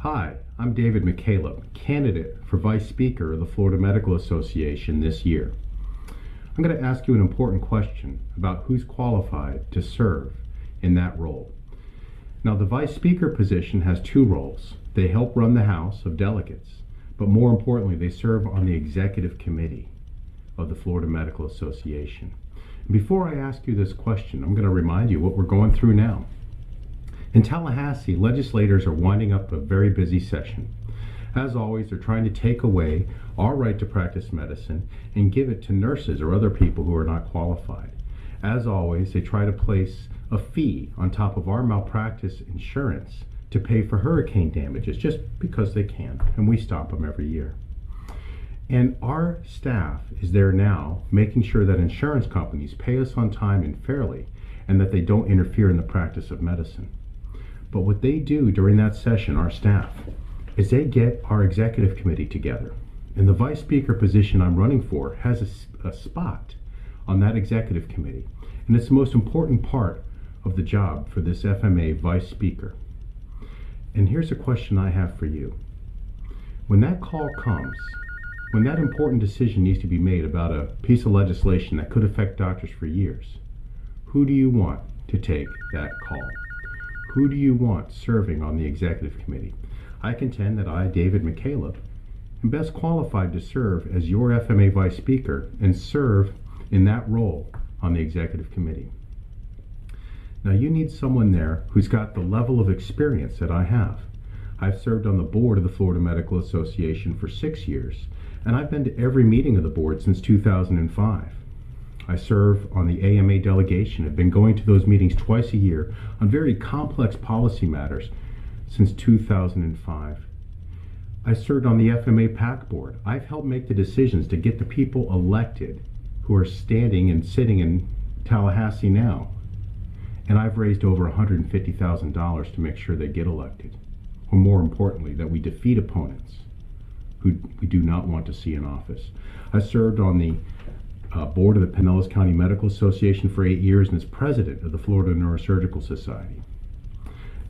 Hi, I'm David McKalip, candidate for Vice Speaker of the Florida Medical Association this year. I'm going to ask you an important question about who's qualified to serve in that role. Now, the Vice Speaker position has two roles. They help run the House of Delegates, but more importantly, they serve on the Executive Committee of the Florida Medical Association. Before I ask you this question, I'm going to remind you what we're going through now. In Tallahassee, legislators are winding up a very busy session. As always, they're trying to take away our right to practice medicine and give it to nurses or other people who are not qualified. As always, they try to place a fee on top of our malpractice insurance to pay for hurricane damages just because they can, and we stop them every year. And our staff is there now making sure that insurance companies pay us on time and fairly, and that they don't interfere in the practice of medicine. But what they do during that session, our staff, is they get our executive committee together. And the vice speaker position I'm running for has a spot on that executive committee. And it's the most important part of the job for this FMA vice speaker. And here's a question I have for you. When that call comes, when that important decision needs to be made about a piece of legislation that could affect doctors for years, who do you want to take that call? Who do you want serving on the executive committee? I contend that I, David McKalip, am best qualified to serve as your FMA Vice Speaker and serve in that role on the executive committee. Now, you need someone there who's got the level of experience that I have. I've served on the board of the Florida Medical Association for 6 years, and I've been to every meeting of the board since 2005. I serve on the AMA delegation. I've been going to those meetings twice a year on very complex policy matters since 2005. I served on the FMA PAC board. I've helped make the decisions to get the people elected who are standing and sitting in Tallahassee now. And I've raised over $150,000 to make sure they get elected. Or more importantly, that we defeat opponents who we do not want to see in office. I served on the board of the Pinellas County Medical Association for 8 years and as president of the Florida Neurosurgical Society.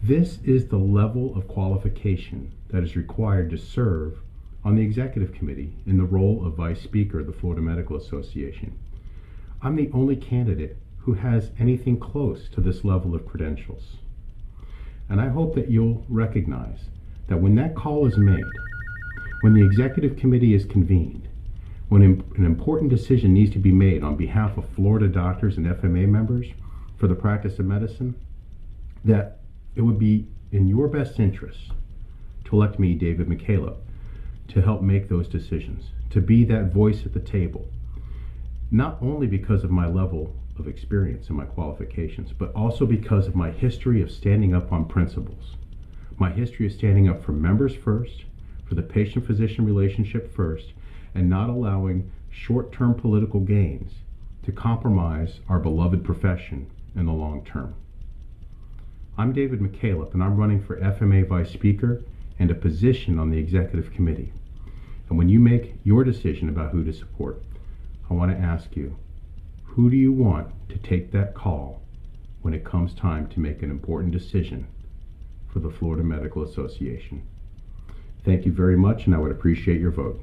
This is the level of qualification that is required to serve on the executive committee in the role of vice speaker of the Florida Medical Association. I'm the only candidate who has anything close to this level of credentials. And I hope that you'll recognize that when that call is made, when the executive committee is convened, when an important decision needs to be made on behalf of Florida doctors and FMA members for the practice of medicine, that it would be in your best interest to elect me, David McKalip, to help make those decisions, to be that voice at the table, not only because of my level of experience and my qualifications, but also because of my history of standing up on principles, my history of standing up for members first, for the patient-physician relationship first, and not allowing short-term political gains to compromise our beloved profession in the long term. I'm David McKalip, and I'm running for FMA Vice Speaker and a position on the Executive Committee. And when you make your decision about who to support, I want to ask you, who do you want to take that call when it comes time to make an important decision for the Florida Medical Association? Thank you very much, and I would appreciate your vote.